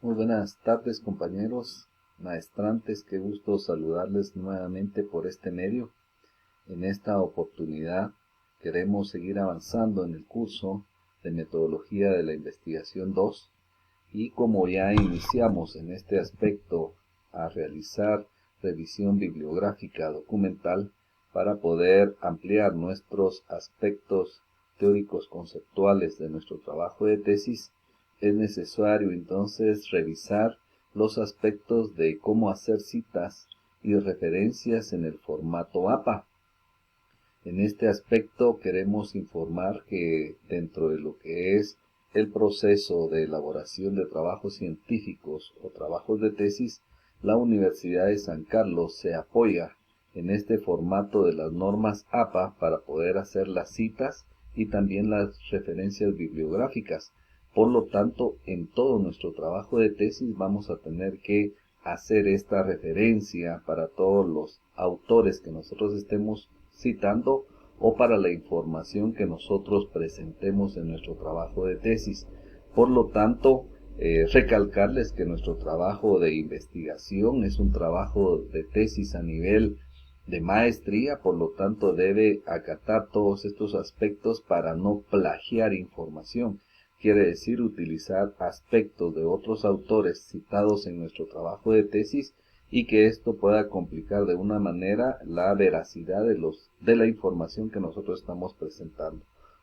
Muy buenas tardes, compañeros, maestrantes, qué gusto saludarles nuevamente por este medio. En esta oportunidad queremos seguir avanzando en el curso de Metodología de la Investigación 2 y como ya iniciamos en este aspecto a realizar revisión bibliográfica documental para poder ampliar nuestros aspectos teóricos conceptuales de nuestro trabajo de tesis, es necesario entonces revisar los aspectos de cómo hacer citas y referencias en el formato APA. En este aspecto queremos informar que dentro de lo que es el proceso de elaboración de trabajos científicos o trabajos de tesis, la Universidad de San Carlos se apoya en este formato de las normas APA para poder hacer las citas y también las referencias bibliográficas. Por lo tanto, en todo nuestro trabajo de tesis vamos a tener que hacer esta referencia para todos los autores que nosotros estemos citando o para la información que nosotros presentemos en nuestro trabajo de tesis. Por lo tanto, recalcarles que nuestro trabajo de investigación es un trabajo de tesis a nivel de maestría, por lo tanto debe acatar todos estos aspectos para no plagiar información. Quiere decir utilizar aspectos de otros autores citados en nuestro trabajo de tesis y que esto pueda complicar de una manera la veracidad de la información que nosotros estamos presentando.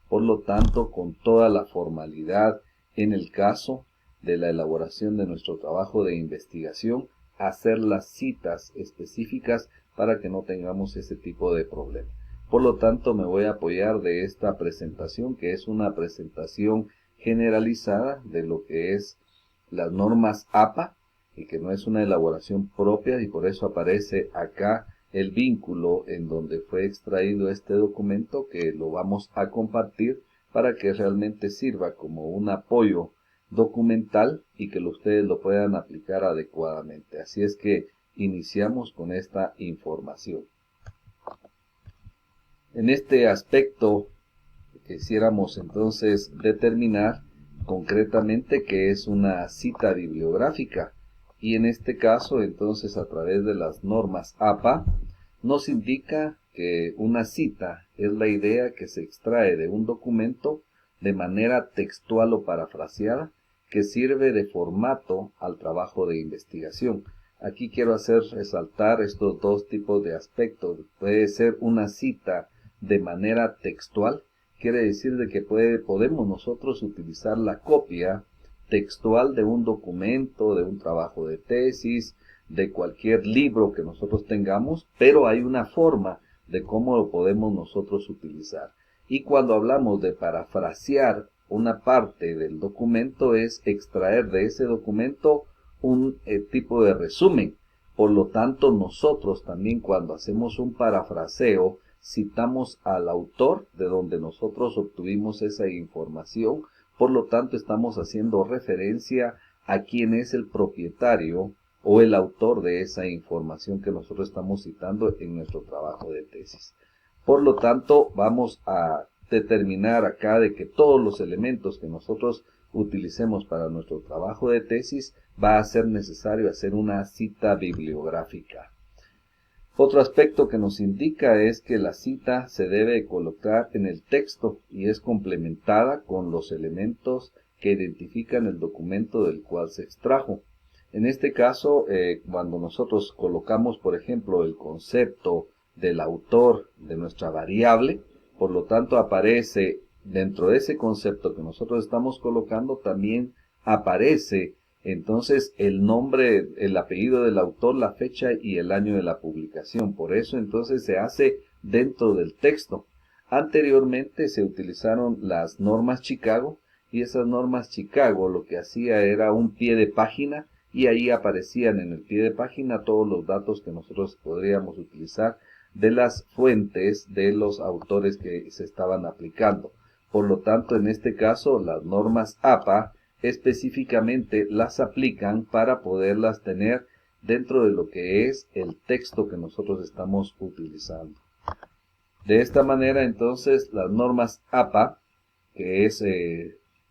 Por lo tanto, con toda la formalidad en el caso de la elaboración de nuestro trabajo de investigación, hacer las citas específicas para que no tengamos ese tipo de problema. Por lo tanto, me voy a apoyar de esta presentación, que es una presentación generalizada de lo que es las normas APA, y que no es una elaboración propia, y por eso aparece acá el vínculo en donde fue extraído este documento, que lo vamos a compartir para que realmente sirva como un apoyo documental y que ustedes lo puedan aplicar adecuadamente. Así es que iniciamos con esta información. En este aspecto quisiéramos entonces determinar concretamente qué es una cita bibliográfica, y en este caso entonces a través de las normas APA nos indica que una cita es la idea que se extrae de un documento de manera textual o parafraseada que sirve de formato al trabajo de investigación. Aquí quiero hacer resaltar estos dos tipos de aspectos. Puede ser una cita de manera textual, quiere decir de que podemos nosotros utilizar la copia textual de un documento, de un trabajo de tesis, de cualquier libro que nosotros tengamos, pero hay una forma de cómo lo podemos nosotros utilizar. Y cuando hablamos de parafrasear una parte del documento, es extraer de ese documento un tipo de resumen. Por lo tanto, nosotros también cuando hacemos un parafraseo, citamos al autor de donde nosotros obtuvimos esa información. Por lo tanto, estamos haciendo referencia a quién es el propietario o el autor de esa información que nosotros estamos citando en nuestro trabajo de tesis. Por lo tanto, vamos a determinar acá de que todos los elementos que nosotros utilicemos para nuestro trabajo de tesis va a ser necesario hacer una cita bibliográfica. Otro aspecto que nos indica es que la cita se debe colocar en el texto y es complementada con los elementos que identifican el documento del cual se extrajo. En este caso, cuando nosotros colocamos, por ejemplo, el concepto del autor de nuestra variable, por lo tanto aparece dentro de ese concepto que nosotros estamos colocando, también aparece entonces el nombre, el apellido del autor, la fecha y el año de la publicación. Por eso entonces se hace dentro del texto. Anteriormente se utilizaron las normas Chicago, y esas normas Chicago lo que hacía era un pie de página, y ahí aparecían en el pie de página todos los datos que nosotros podríamos utilizar de las fuentes de los autores que se estaban aplicando. Por lo tanto, en este caso, las normas APA específicamente las aplican para poderlas tener dentro de lo que es el texto que nosotros estamos utilizando. De esta manera, entonces, las normas APA, que es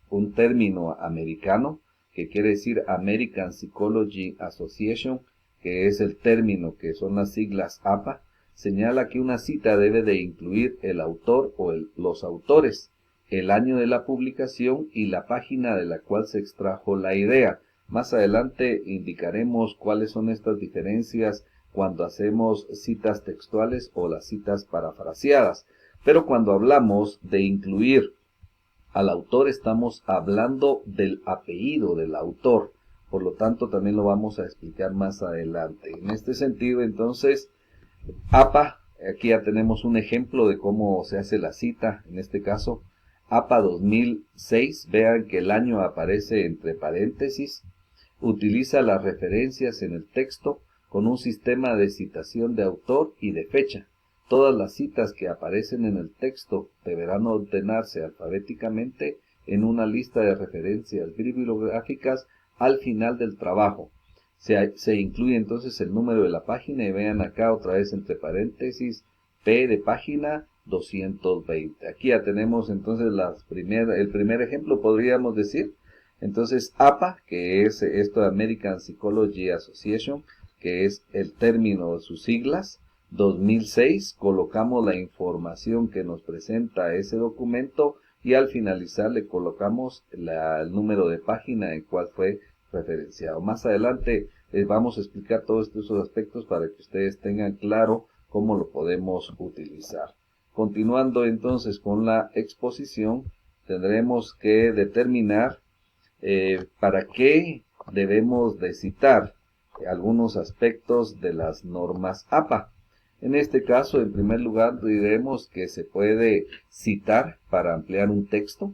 un término americano, que quiere decir American Psychology Association, que es el término que son las siglas APA, señala que una cita debe de incluir el autor o los autores, el año de la publicación y la página de la cual se extrajo la idea. Más adelante indicaremos cuáles son estas diferencias cuando hacemos citas textuales o las citas parafraseadas. Pero cuando hablamos de incluir al autor, estamos hablando del apellido del autor. Por lo tanto, también lo vamos a explicar más adelante. En este sentido, entonces, APA, aquí ya tenemos un ejemplo de cómo se hace la cita. En este caso, APA 2006, vean que el año aparece entre paréntesis. Utiliza las referencias en el texto con un sistema de citación de autor y de fecha. Todas las citas que aparecen en el texto deberán ordenarse alfabéticamente en una lista de referencias bibliográficas al final del trabajo. Se incluye entonces el número de la página y vean acá otra vez entre paréntesis P de página 220. Aquí ya tenemos entonces el primer ejemplo, podríamos decir. Entonces APA, que es esto de American Psychology Association, que es el término de sus siglas, 2006, colocamos la información que nos presenta ese documento y al finalizar le colocamos el número de página en cual fue referenciado. Más adelante les vamos a explicar todos estos aspectos para que ustedes tengan claro cómo lo podemos utilizar. Continuando entonces con la exposición, tendremos que determinar para qué debemos de citar algunos aspectos de las normas APA. En este caso, en primer lugar, diremos que se puede citar para ampliar un texto.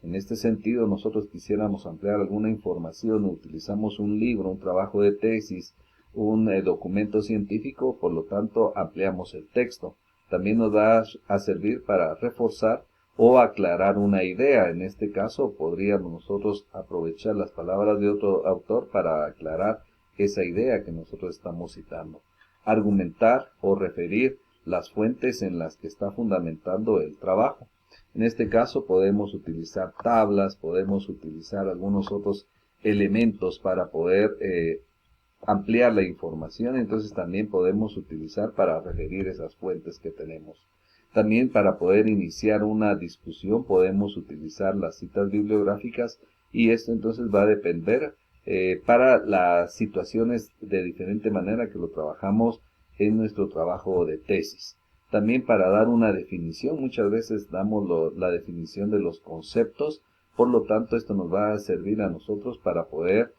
En este sentido, nosotros quisiéramos ampliar alguna información, utilizamos un libro, un trabajo de tesis, un documento científico, por lo tanto, ampliamos el texto. También nos va a servir para reforzar o aclarar una idea. En este caso, podríamos nosotros aprovechar las palabras de otro autor para aclarar esa idea que nosotros estamos citando. Argumentar o referir las fuentes en las que está fundamentando el trabajo. En este caso podemos utilizar tablas, podemos utilizar algunos otros elementos para poder ampliar la información. Entonces también podemos utilizar para referir esas fuentes que tenemos. También para poder iniciar una discusión podemos utilizar las citas bibliográficas y esto entonces va a depender para las situaciones de diferente manera que lo trabajamos en nuestro trabajo de tesis. También para dar una definición, muchas veces damos la definición de los conceptos, por lo tanto esto nos va a servir a nosotros para poder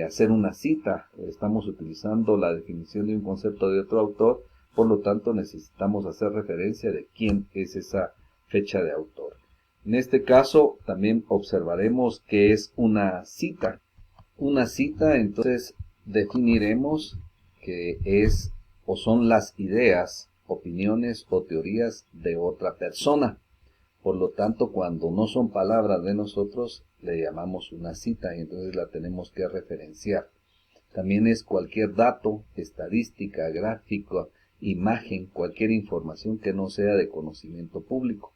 hacer una cita. Estamos utilizando la definición de un concepto de otro autor, por lo tanto necesitamos hacer referencia de quién es esa fecha de autor. En este caso también observaremos qué es una cita. Una cita, entonces, definiremos que es o son las ideas, opiniones o teorías de otra persona. Por lo tanto, cuando no son palabras de nosotros, le llamamos una cita y entonces la tenemos que referenciar. También es cualquier dato, estadística, gráfico, imagen, cualquier información que no sea de conocimiento público.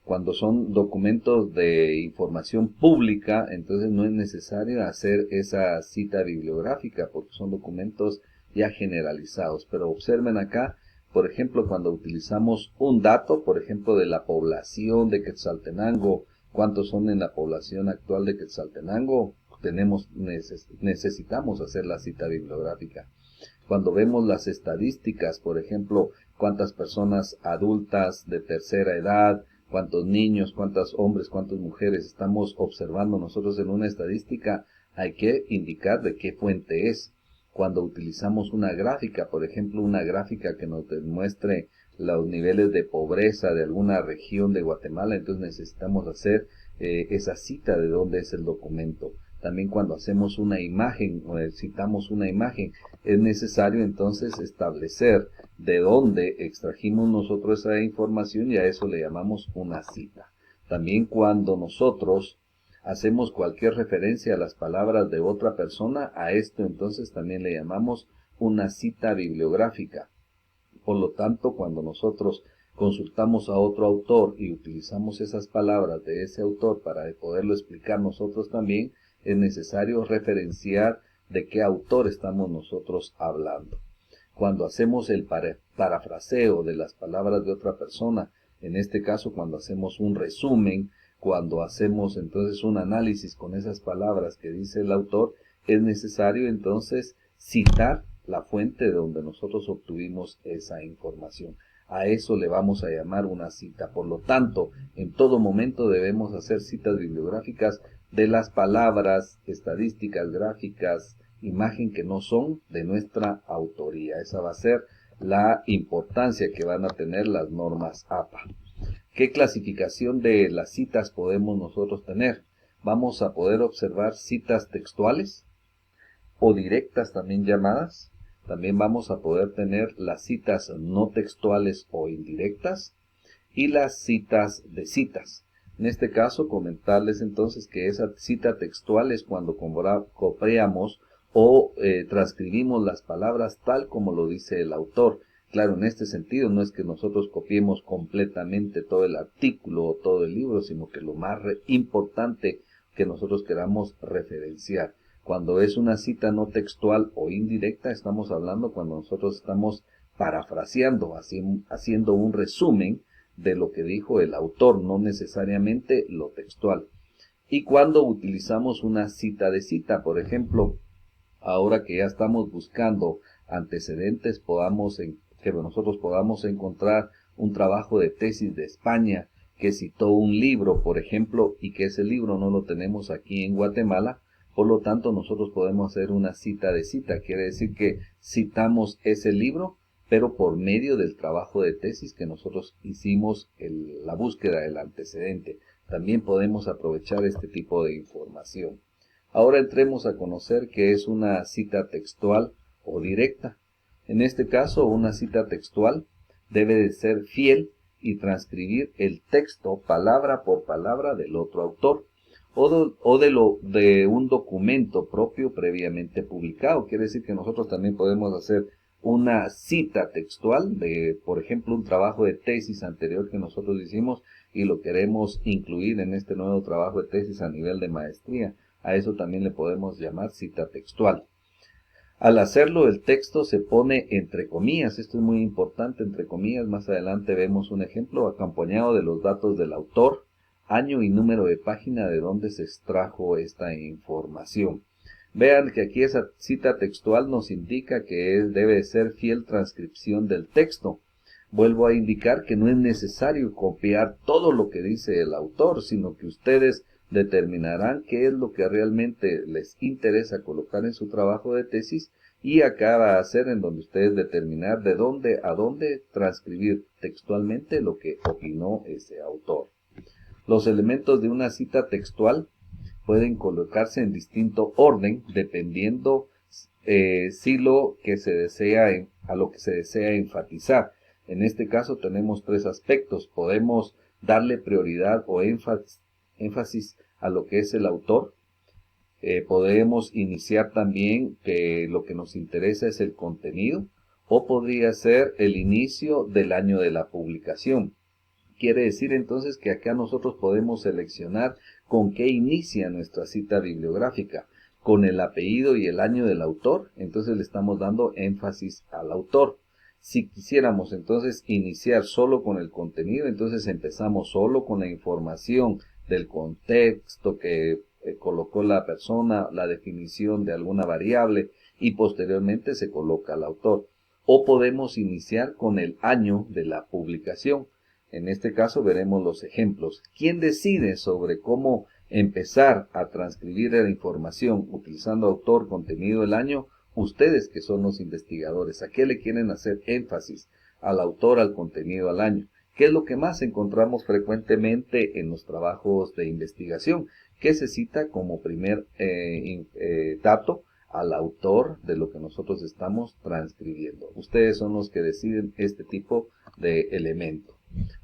Cuando son documentos de información pública, entonces no es necesario hacer esa cita bibliográfica porque son documentos ya generalizados. Pero observen acá, por ejemplo, cuando utilizamos un dato, por ejemplo, de la población de Quetzaltenango, cuántos son en la población actual de Quetzaltenango, necesitamos hacer la cita bibliográfica. Cuando vemos las estadísticas, por ejemplo, cuántas personas adultas de tercera edad, cuántos niños, cuántos hombres, cuántas mujeres estamos observando nosotros en una estadística, hay que indicar de qué fuente es. Cuando utilizamos una gráfica, por ejemplo, una gráfica que nos demuestre los niveles de pobreza de alguna región de Guatemala, entonces necesitamos hacer esa cita de dónde es el documento. También cuando hacemos una imagen o citamos una imagen, es necesario entonces establecer de dónde extrajimos nosotros esa información y a eso le llamamos una cita. También cuando nosotros hacemos cualquier referencia a las palabras de otra persona, a esto entonces también le llamamos una cita bibliográfica. Por lo tanto, cuando nosotros consultamos a otro autor y utilizamos esas palabras de ese autor para poderlo explicar nosotros también, es necesario referenciar de qué autor estamos nosotros hablando. Cuando hacemos el parafraseo de las palabras de otra persona, en este caso cuando hacemos un resumen, cuando hacemos entonces un análisis con esas palabras que dice el autor, es necesario entonces citar la fuente de donde nosotros obtuvimos esa información. A eso le vamos a llamar una cita. Por lo tanto, en todo momento debemos hacer citas bibliográficas de las palabras, estadísticas, gráficas, imagen que no son de nuestra autoría. Esa va a ser la importancia que van a tener las normas APA. ¿Qué clasificación de las citas podemos nosotros tener? Vamos a poder observar citas textuales o directas también llamadas. También vamos a poder tener las citas no textuales o indirectas y las citas de citas. En este caso, comentarles entonces que esa cita textual es cuando copiamos o transcribimos las palabras tal como lo dice el autor. Claro, en este sentido no es que nosotros copiemos completamente todo el artículo o todo el libro, sino que lo más importante que nosotros queramos referenciar. Cuando es una cita no textual o indirecta, estamos hablando cuando nosotros estamos parafraseando, haciendo un resumen de lo que dijo el autor, no necesariamente lo textual. Y cuando utilizamos una cita de cita, por ejemplo, ahora que ya estamos buscando antecedentes, que nosotros podamos encontrar un trabajo de tesis de España que citó un libro, por ejemplo, y que ese libro no lo tenemos aquí en Guatemala. Por lo tanto, nosotros podemos hacer una cita de cita. Quiere decir que citamos ese libro, pero por medio del trabajo de tesis que nosotros hicimos la búsqueda del antecedente. También podemos aprovechar este tipo de información. Ahora entremos a conocer qué es una cita textual o directa. En este caso, una cita textual debe de ser fiel y transcribir el texto palabra por palabra del otro autor de un documento propio previamente publicado. Quiere decir que nosotros también podemos hacer una cita textual de, por ejemplo, un trabajo de tesis anterior que nosotros hicimos y lo queremos incluir en este nuevo trabajo de tesis a nivel de maestría. A eso también le podemos llamar cita textual. Al hacerlo, el texto se pone entre comillas. Esto es muy importante, entre comillas. Más adelante vemos un ejemplo acompañado de los datos del autor, año y número de página de donde se extrajo esta información. Vean que aquí esa cita textual nos indica que debe ser fiel transcripción del texto. Vuelvo a indicar que no es necesario copiar todo lo que dice el autor, sino que ustedes determinarán qué es lo que realmente les interesa colocar en su trabajo de tesis, y acá va a ser en donde ustedes determinar de dónde a dónde transcribir textualmente lo que opinó ese autor. Los elementos de una cita textual pueden colocarse en distinto orden dependiendo a lo que se desea enfatizar. En este caso tenemos tres aspectos. Podemos darle prioridad o énfasis a lo que es el autor. Podemos iniciar también que lo que nos interesa es el contenido, o podría ser el inicio del año de la publicación. Quiere decir entonces que acá nosotros podemos seleccionar con qué inicia nuestra cita bibliográfica, con el apellido y el año del autor. Entonces le estamos dando énfasis al autor. Si quisiéramos entonces iniciar solo con el contenido, entonces empezamos solo con la información del contexto que colocó la persona, la definición de alguna variable, y posteriormente se coloca al autor. O podemos iniciar con el año de la publicación. En este caso veremos los ejemplos. ¿Quién decide sobre cómo empezar a transcribir la información utilizando autor, contenido, el año? Ustedes, que son los investigadores. ¿A qué le quieren hacer énfasis? ¿Al autor, al contenido, al año? ¿Qué es lo que más encontramos frecuentemente en los trabajos de investigación? Que se cita como primer dato al autor de lo que nosotros estamos transcribiendo. Ustedes son los que deciden este tipo de elemento.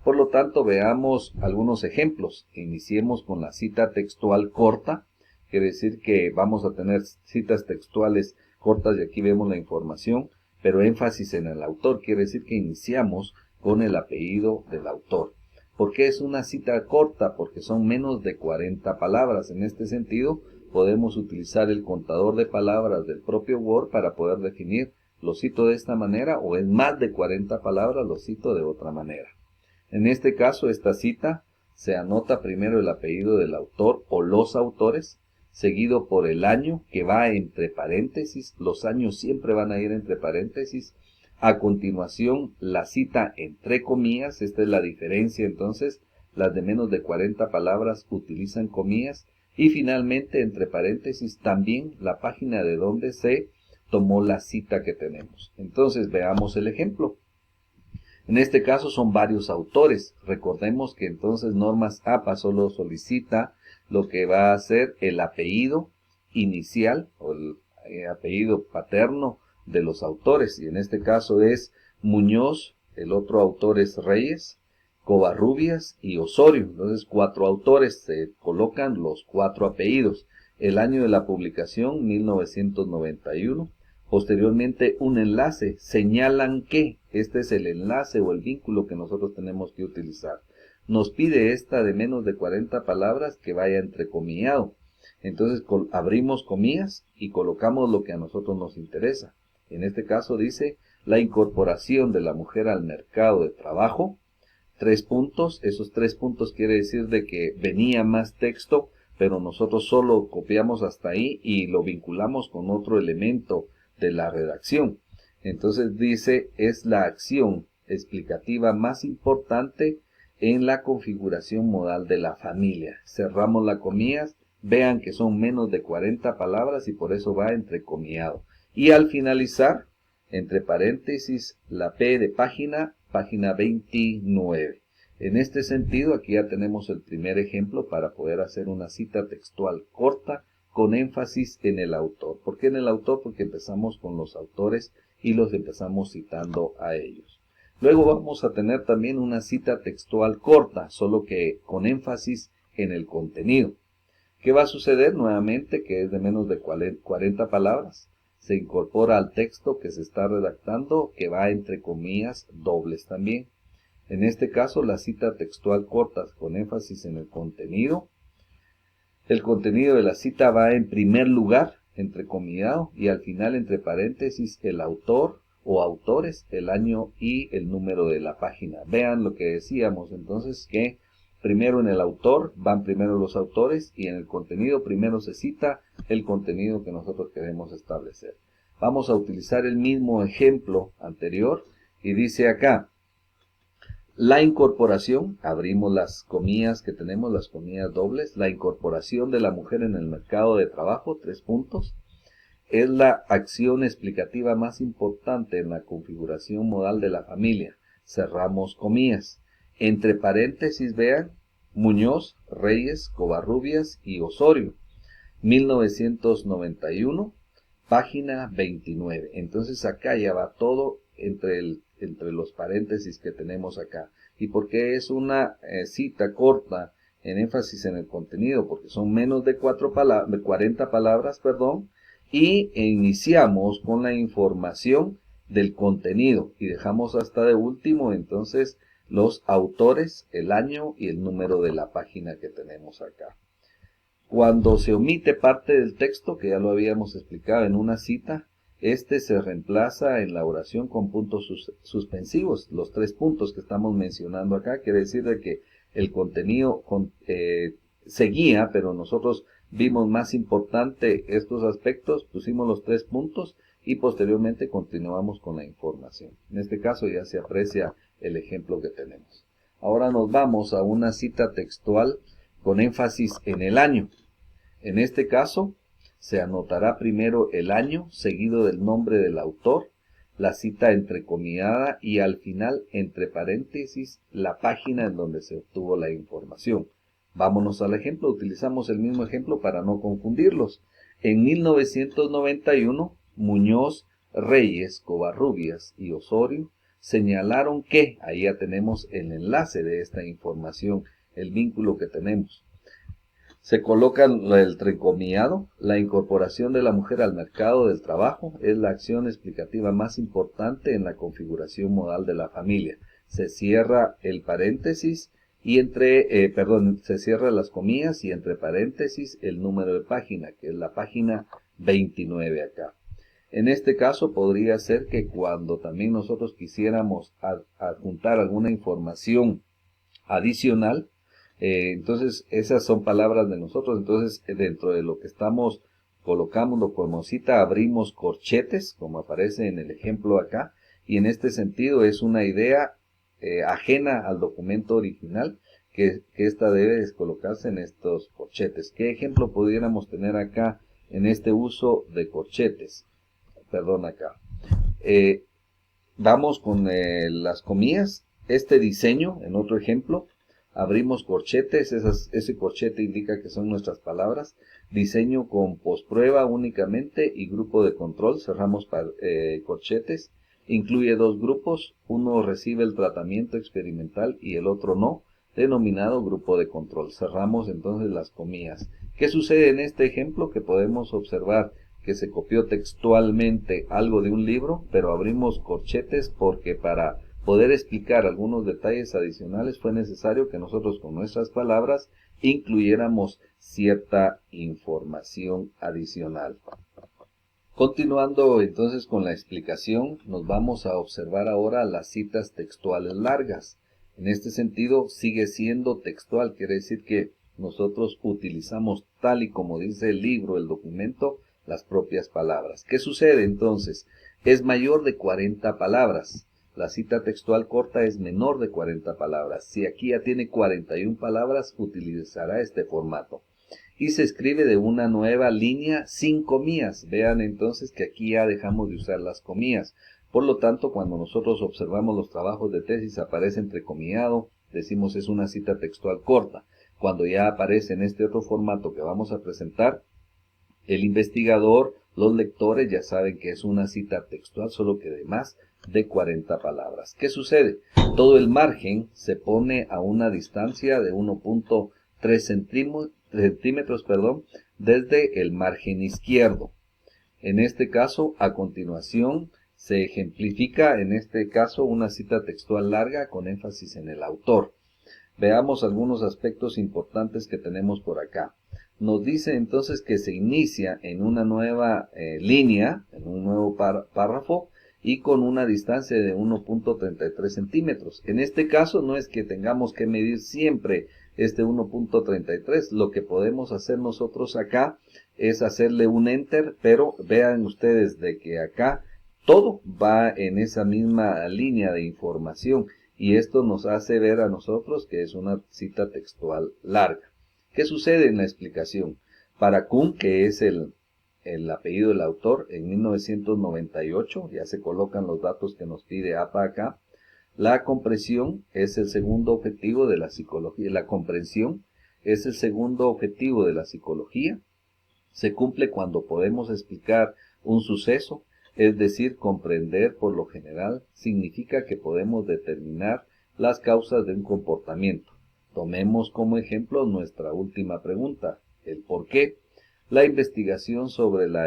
Por lo tanto, veamos algunos ejemplos. Iniciemos con la cita textual corta. Quiere decir que vamos a tener citas textuales cortas y aquí vemos la información, pero énfasis en el autor. Quiere decir que iniciamos con el apellido del autor. ¿Por qué es una cita corta? Porque son menos de 40 palabras. En este sentido, podemos utilizar el contador de palabras del propio Word para poder definir, lo cito de esta manera, o en más de 40 palabras lo cito de otra manera. En este caso, esta cita se anota primero el apellido del autor o los autores, seguido por el año, que va entre paréntesis. Los años siempre van a ir entre paréntesis. A continuación, la cita entre comillas. Esta es la diferencia, entonces. Las de menos de 40 palabras utilizan comillas. Y finalmente, entre paréntesis, también la página de donde se tomó la cita que tenemos. Entonces, veamos el ejemplo. En este caso son varios autores. Recordemos que entonces Normas APA solo solicita lo que va a ser el apellido inicial o el apellido paterno de los autores. Y en este caso es Muñoz, el otro autor es Reyes, Covarrubias y Osorio. Entonces 4 autores, se colocan los 4 apellidos. El año de la publicación, 1991. Posteriormente un enlace, señalan que, este es el enlace o el vínculo que nosotros tenemos que utilizar. Nos pide esta de menos de 40 palabras que vaya entrecomillado. Entonces abrimos comillas y colocamos lo que a nosotros nos interesa. En este caso dice, la incorporación de la mujer al mercado de trabajo, 3 puntos, esos 3 puntos quiere decir de que venía más texto, pero nosotros solo copiamos hasta ahí y lo vinculamos con otro elemento de la redacción. Entonces dice, es la acción explicativa más importante en la configuración modal de la familia. Cerramos las comillas, vean que son menos de 40 palabras y por eso va entrecomillado. Y al finalizar, entre paréntesis, la P de página 29. En este sentido, aquí ya tenemos el primer ejemplo para poder hacer una cita textual corta con énfasis en el autor. ¿Por qué en el autor? Porque empezamos con los autores y los empezamos citando a ellos. Luego vamos a tener también una cita textual corta, solo que con énfasis en el contenido. ¿Qué va a suceder? Nuevamente, que es de menos de 40 palabras. Se incorpora al texto que se está redactando, que va entre comillas dobles también. En este caso, la cita textual corta con énfasis en el contenido. El contenido de la cita va en primer lugar, entrecomillado, y al final, entre paréntesis, el autor o autores, el año y el número de la página. Vean lo que decíamos entonces, que primero en el autor van primero los autores y en el contenido primero se cita el contenido que nosotros queremos establecer. Vamos a utilizar el mismo ejemplo anterior y dice acá, la incorporación, abrimos las comillas que tenemos, las comillas dobles, la incorporación de la mujer en el mercado de trabajo, 3 puntos, es la acción explicativa más importante en la configuración modal de la familia. Cerramos comillas. Entre paréntesis, vean, Muñoz, Reyes, Covarrubias y Osorio, 1991, página 29. Entonces acá ya va todo entre los paréntesis que tenemos acá. ¿Y por qué es una cita corta en énfasis en el contenido? Porque son menos de 40 palabras, y iniciamos con la información del contenido y dejamos hasta de último entonces los autores, el año y el número de la página que tenemos acá. Cuando se omite parte del texto, que ya lo habíamos explicado en una cita, este se reemplaza en la oración con puntos suspensivos. Los 3 puntos que estamos mencionando acá, quiere decir de que el contenido seguía, pero nosotros vimos más importante estos aspectos, pusimos los 3 puntos y posteriormente continuamos con la información. En este caso ya se aprecia el ejemplo que tenemos. Ahora nos vamos a una cita textual con énfasis en el año. En este caso, se anotará primero el año, seguido del nombre del autor, la cita entrecomillada y al final, entre paréntesis, la página en donde se obtuvo la información. Vámonos al ejemplo, utilizamos el mismo ejemplo para no confundirlos. En 1991, Muñoz, Reyes, Covarrubias y Osorio señalaron que, ahí ya tenemos el enlace de esta información, el vínculo que tenemos. Se coloca el entrecomillado, la incorporación de la mujer al mercado del trabajo es la acción explicativa más importante en la configuración modal de la familia. Se cierra el paréntesis y se cierran las comillas y entre paréntesis el número de página, que es la página 29 acá. En este caso podría ser que cuando también nosotros quisiéramos adjuntar alguna información adicional, entonces esas son palabras de nosotros, entonces dentro de lo que colocamos como cita, abrimos corchetes, como aparece en el ejemplo acá, y en este sentido es una idea ajena al documento original, que esta debe colocarse en estos corchetes. ¿Qué ejemplo pudiéramos tener acá en este uso de corchetes? Perdón, acá. Vamos con las comillas. Este diseño, en otro ejemplo, abrimos corchetes, ese corchete indica que son nuestras palabras. Diseño con postprueba únicamente y grupo de control, cerramos corchetes. Incluye dos grupos, uno recibe el tratamiento experimental y el otro no, denominado grupo de control. Cerramos entonces las comillas. ¿Qué sucede en este ejemplo? Que podemos observar que se copió textualmente algo de un libro, pero abrimos corchetes porque para poder explicar algunos detalles adicionales fue necesario que nosotros con nuestras palabras incluyéramos cierta información adicional. Continuando entonces con la explicación, nos vamos a observar ahora las citas textuales largas. En este sentido, sigue siendo textual, quiere decir que nosotros utilizamos tal y como dice el libro, el documento, las propias palabras. ¿Qué sucede entonces? Es mayor de 40 palabras. La cita textual corta es menor de 40 palabras. Si aquí ya tiene 41 palabras, utilizará este formato. Y se escribe de una nueva línea sin comillas. Vean entonces que aquí ya dejamos de usar las comillas. Por lo tanto, cuando nosotros observamos los trabajos de tesis, aparece entrecomillado, decimos es una cita textual corta. Cuando ya aparece en este otro formato que vamos a presentar, el investigador, los lectores ya saben que es una cita textual, solo que de más de 40 palabras. ¿Qué sucede? Todo el margen se pone a una distancia de 1.3 centímetros, desde el margen izquierdo. En este caso, a continuación, se ejemplifica, en este caso, una cita textual larga con énfasis en el autor. Veamos algunos aspectos importantes que tenemos por acá. Nos dice entonces que se inicia en una nueva línea, en un nuevo párrafo, y con una distancia de 1.33 centímetros. En este caso no es que tengamos que medir siempre este 1.33, lo que podemos hacer nosotros acá es hacerle un enter, pero vean ustedes de que acá todo va en esa misma línea de información y esto nos hace ver a nosotros que es una cita textual larga. ¿Qué sucede en la explicación? Para Kuhn, que es el apellido del autor, en 1998, ya se colocan los datos que nos pide APA acá, la comprensión es el segundo objetivo de la psicología. La comprensión es el segundo objetivo de la psicología. Se cumple cuando podemos explicar un suceso, es decir, comprender por lo general significa que podemos determinar las causas de un comportamiento. Tomemos como ejemplo nuestra última pregunta, el por qué. La investigación sobre la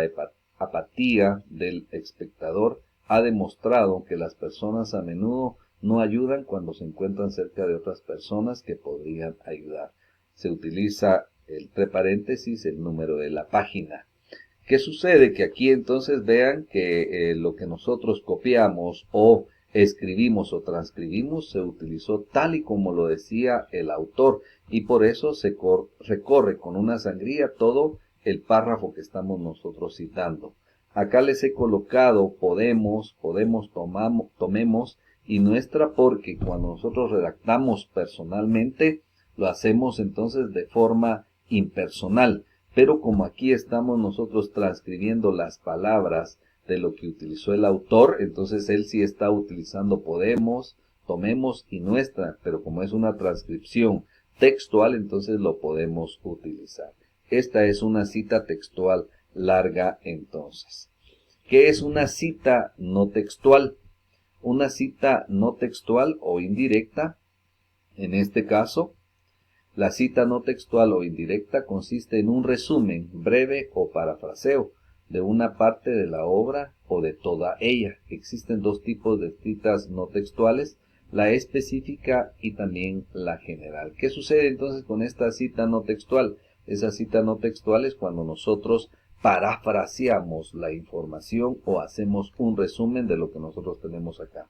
apatía del espectador ha demostrado que las personas a menudo no ayudan cuando se encuentran cerca de otras personas que podrían ayudar. Se utiliza entre paréntesis el número de la página. ¿Qué sucede? Que aquí entonces vean que lo que nosotros copiamos o escribimos o transcribimos se utilizó tal y como lo decía el autor y por eso se recorre con una sangría todo el párrafo que estamos nosotros citando. Acá les he colocado tomemos y nuestra porque cuando nosotros redactamos personalmente lo hacemos entonces de forma impersonal. Pero como aquí estamos nosotros transcribiendo las palabras de lo que utilizó el autor, entonces él sí está utilizando podemos, tomemos y nuestra, pero como es una transcripción textual, entonces lo podemos utilizar. Esta es una cita textual larga entonces. ¿Qué es una cita no textual? Una cita no textual o indirecta, en este caso, la cita no textual o indirecta consiste en un resumen breve o parafraseo de una parte de la obra o de toda ella. Existen dos tipos de citas no textuales, la específica y también la general. ¿Qué sucede entonces con esta cita no textual? Esa cita no textual es cuando nosotros parafraseamos la información o hacemos un resumen de lo que nosotros tenemos acá.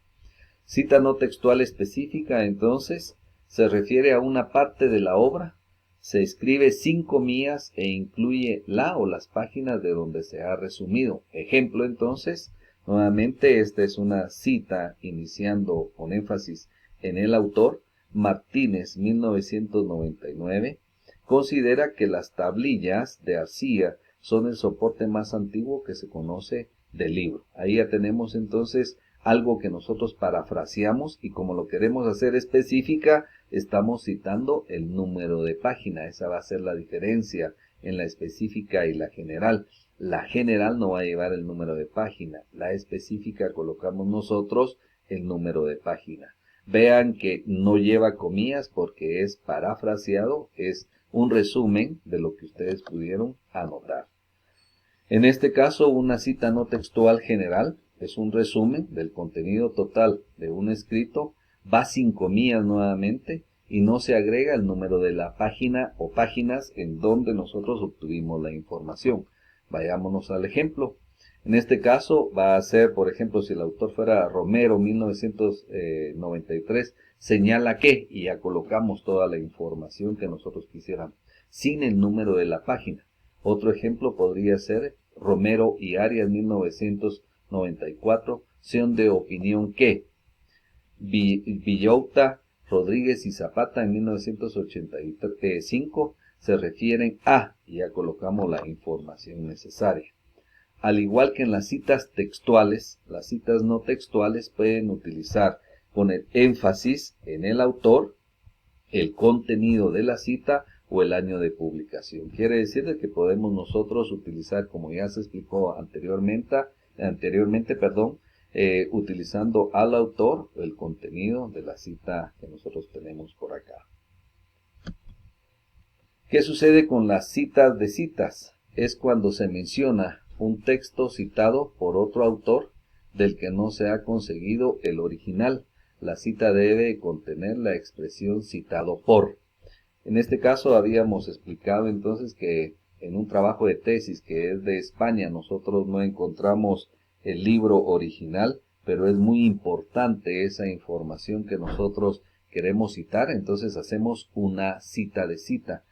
Cita no textual específica, entonces, se refiere a una parte de la obra, se escribe sin comillas e incluye la o las páginas de donde se ha resumido. Ejemplo, entonces, nuevamente esta es una cita iniciando con énfasis en el autor. Martínez, 1999, considera que las tablillas de arcilla son el soporte más antiguo que se conoce del libro. Ahí ya tenemos entonces algo que nosotros parafraseamos y como lo queremos hacer específica, estamos citando el número de página. Esa va a ser la diferencia en la específica y la general. La general no va a llevar el número de página. La específica colocamos nosotros el número de página. Vean que no lleva comillas porque es parafraseado, es un resumen de lo que ustedes pudieron anotar. En este caso, una cita no textual general es un resumen del contenido total de un escrito, va sin comillas nuevamente y no se agrega el número de la página o páginas en donde nosotros obtuvimos la información. Vayámonos al ejemplo. En este caso va a ser, por ejemplo, si el autor fuera Romero, 1993, señala que, y ya colocamos toda la información que nosotros quisiéramos, sin el número de la página. Otro ejemplo podría ser Romero y Arias, 1994, son de opinión que Villota, Rodríguez y Zapata en 1985 se refieren a, y ya colocamos la información necesaria. Al igual que en las citas textuales, las citas no textuales pueden utilizar con el énfasis en el autor, el contenido de la cita o el año de publicación. Quiere decir que podemos nosotros utilizar, como ya se explicó anteriormente, utilizando al autor el contenido de la cita que nosotros tenemos por acá. ¿Qué sucede con las citas de citas? Es cuando se menciona un texto citado por otro autor del que no se ha conseguido el original. La cita debe contener la expresión citado por. En este caso habíamos explicado entonces que en un trabajo de tesis que es de España nosotros no encontramos el libro original, pero es muy importante esa información que nosotros queremos citar, entonces hacemos una cita de cita.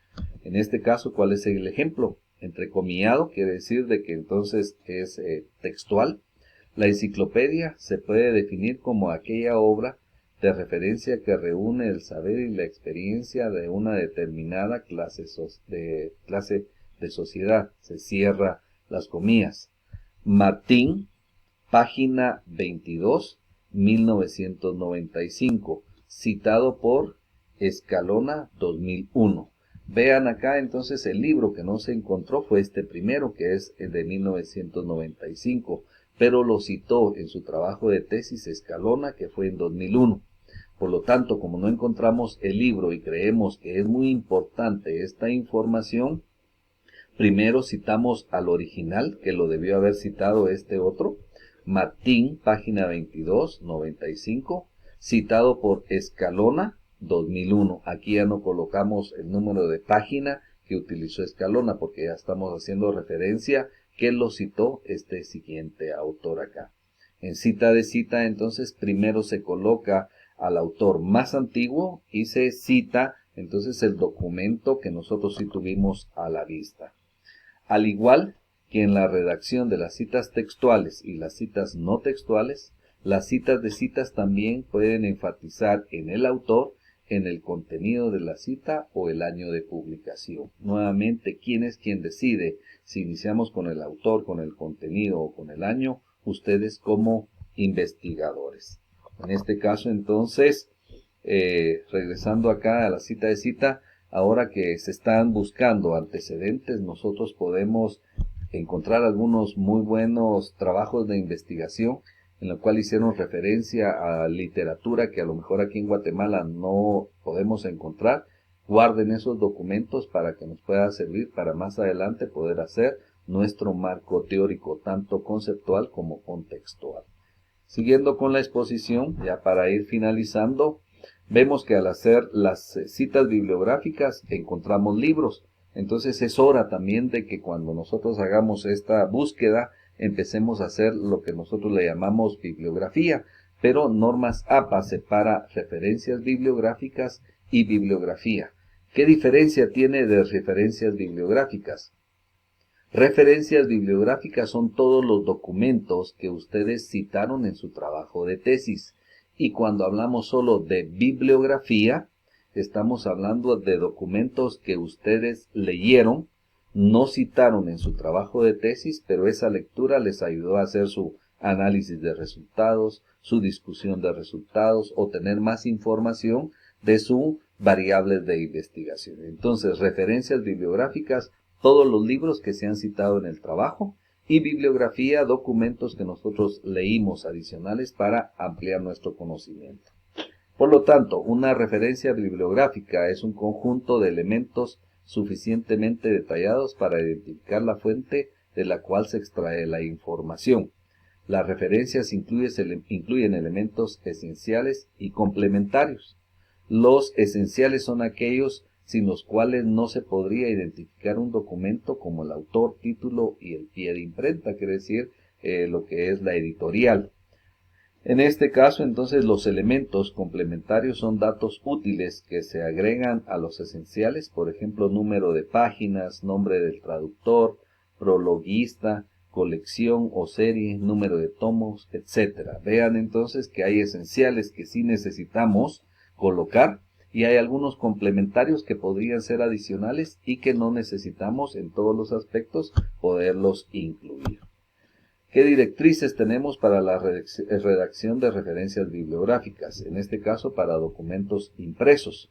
En este caso, ¿cuál es el ejemplo? Entrecomillado quiere decir de que entonces es textual. La enciclopedia se puede definir como aquella obra de referencia que reúne el saber y la experiencia de una determinada clase de sociedad. Se cierra las comillas. Martín, página 22, 1995, citado por Escalona, 2001. Vean acá entonces el libro que no se encontró fue este primero, que es el de 1995, pero lo citó en su trabajo de tesis Escalona, que fue en 2001. Por lo tanto, como no encontramos el libro y creemos que es muy importante esta información, primero citamos al original, que lo debió haber citado este otro, Martín, página 22, 95, citado por Escalona, 2001. Aquí ya no colocamos el número de página que utilizó Escalona, porque ya estamos haciendo referencia que lo citó este siguiente autor acá. En cita de cita, entonces, primero se coloca al autor más antiguo y se cita entonces el documento que nosotros sí tuvimos a la vista. Al igual que en la redacción de las citas textuales y las citas no textuales, las citas de citas también pueden enfatizar en el autor, en el contenido de la cita o el año de publicación. Nuevamente, ¿quién es quien decide si iniciamos con el autor, con el contenido o con el año? Ustedes como investigadores. En este caso, entonces, regresando acá a la cita de cita, ahora que se están buscando antecedentes, nosotros podemos encontrar algunos muy buenos trabajos de investigación en los cuales hicieron referencia a literatura que a lo mejor aquí en Guatemala no podemos encontrar. Guarden esos documentos para que nos pueda servir para más adelante poder hacer nuestro marco teórico, tanto conceptual como contextual. Siguiendo con la exposición, ya para ir finalizando, vemos que al hacer las citas bibliográficas encontramos libros. Entonces es hora también de que cuando nosotros hagamos esta búsqueda, empecemos a hacer lo que nosotros le llamamos bibliografía. Pero Normas APA separa referencias bibliográficas y bibliografía. ¿Qué diferencia tiene de referencias bibliográficas? Referencias bibliográficas son todos los documentos que ustedes citaron en su trabajo de tesis. Y cuando hablamos solo de bibliografía, estamos hablando de documentos que ustedes leyeron, no citaron en su trabajo de tesis, pero esa lectura les ayudó a hacer su análisis de resultados, su discusión de resultados o tener más información de sus variables de investigación. Entonces, referencias bibliográficas, todos los libros que se han citado en el trabajo, y bibliografía, documentos que nosotros leímos adicionales para ampliar nuestro conocimiento. Por lo tanto, una referencia bibliográfica es un conjunto de elementos suficientemente detallados para identificar la fuente de la cual se extrae la información. Las referencias incluyen elementos esenciales y complementarios. Los esenciales son aquellos sin los cuales no se podría identificar un documento, como el autor, título y el pie de imprenta, quiere decir lo que es la editorial. En este caso, entonces, los elementos complementarios son datos útiles que se agregan a los esenciales, por ejemplo, número de páginas, nombre del traductor, prologuista, colección o serie, número de tomos, etc. Vean entonces que hay esenciales que sí necesitamos colocar y hay algunos complementarios que podrían ser adicionales y que no necesitamos en todos los aspectos poderlos incluir. ¿Qué directrices tenemos para la redacción de referencias bibliográficas? En este caso, para documentos impresos.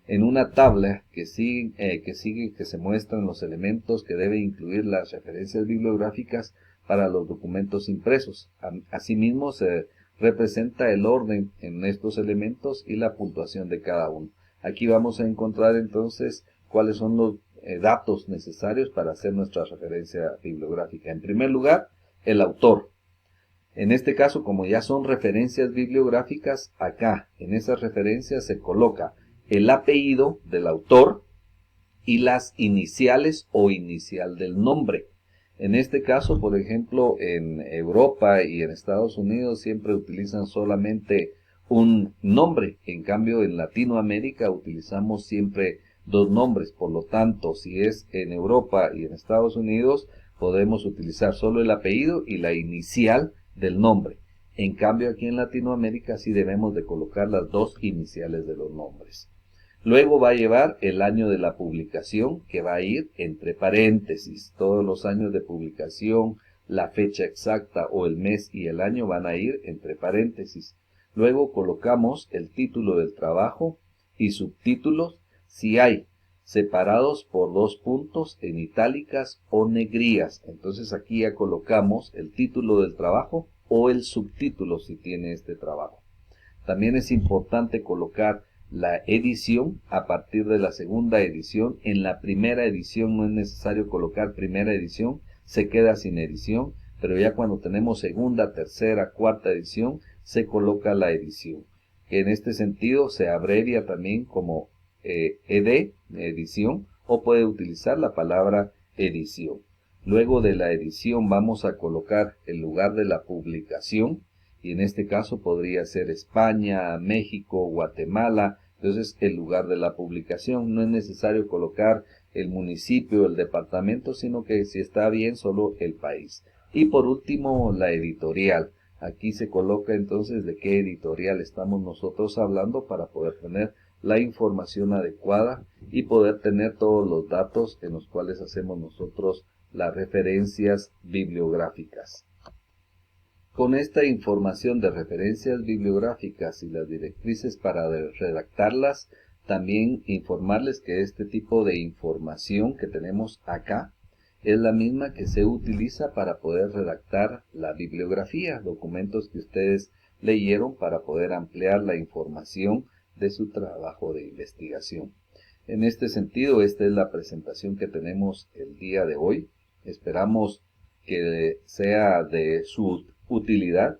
En una tabla que se muestran los elementos que deben incluir las referencias bibliográficas para los documentos impresos. Asimismo, se representa el orden en estos elementos y la puntuación de cada uno. Aquí vamos a encontrar entonces cuáles son los datos necesarios para hacer nuestra referencia bibliográfica. En primer lugar, el autor. En este caso, como ya son referencias bibliográficas, acá en esas referencias se coloca el apellido del autor y las iniciales o inicial del nombre. En este caso, por ejemplo, en Europa y en Estados Unidos siempre utilizan solamente un nombre. En cambio, en Latinoamérica utilizamos siempre dos nombres. Por lo tanto, si es en Europa y en Estados Unidos, podemos utilizar solo el apellido y la inicial del nombre. En cambio, aquí en Latinoamérica sí debemos de colocar las dos iniciales de los nombres. Luego va a llevar el año de la publicación, que va a ir entre paréntesis. Todos los años de publicación, la fecha exacta o el mes y el año van a ir entre paréntesis. Luego colocamos el título del trabajo y subtítulos, si hay, separados por dos puntos en itálicas o negrías. Entonces aquí ya colocamos el título del trabajo o el subtítulo si tiene este trabajo. También es importante colocar la edición a partir de la segunda edición. En la primera edición no es necesario colocar primera edición, se queda sin edición, pero ya cuando tenemos segunda, tercera, cuarta edición, se coloca la edición. En este sentido se abrevia también como ED, edición, o puede utilizar la palabra edición. Luego de la edición vamos a colocar el lugar de la publicación, y en este caso podría ser España, México, Guatemala. Entonces el lugar de la publicación, no es necesario colocar el municipio, el departamento, sino que si está bien solo el país. Y por último, la editorial. Aquí se coloca entonces de qué editorial estamos nosotros hablando para poder tener la información adecuada y poder tener todos los datos en los cuales hacemos nosotros las referencias bibliográficas. Con esta información de referencias bibliográficas y las directrices para redactarlas, también informarles que este tipo de información que tenemos acá es la misma que se utiliza para poder redactar la bibliografía, documentos que ustedes leyeron para poder ampliar la información de su trabajo de investigación. En este sentido, esta es la presentación que tenemos el día de hoy. Esperamos que sea de su utilidad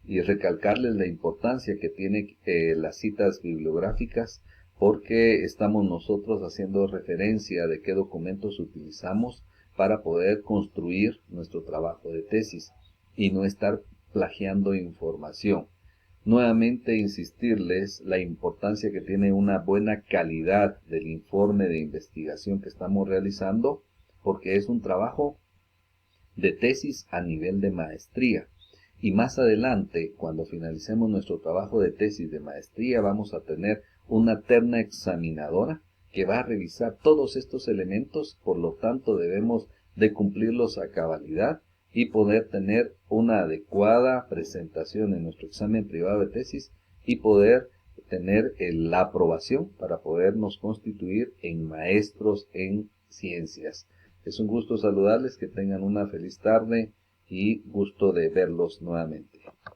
y recalcarles la importancia que tiene las citas bibliográficas, porque estamos nosotros haciendo referencia de qué documentos utilizamos para poder construir nuestro trabajo de tesis y no estar plagiando información. Nuevamente insistirles la importancia que tiene una buena calidad del informe de investigación que estamos realizando, porque es un trabajo de tesis a nivel de maestría. Y más adelante, cuando finalicemos nuestro trabajo de tesis de maestría, vamos a tener una terna examinadora que va a revisar todos estos elementos, por lo tanto debemos de cumplirlos a cabalidad y poder tener una adecuada presentación en nuestro examen privado de tesis y poder tener la aprobación para podernos constituir en maestros en ciencias. Es un gusto saludarles, que tengan una feliz tarde y gusto de verlos nuevamente.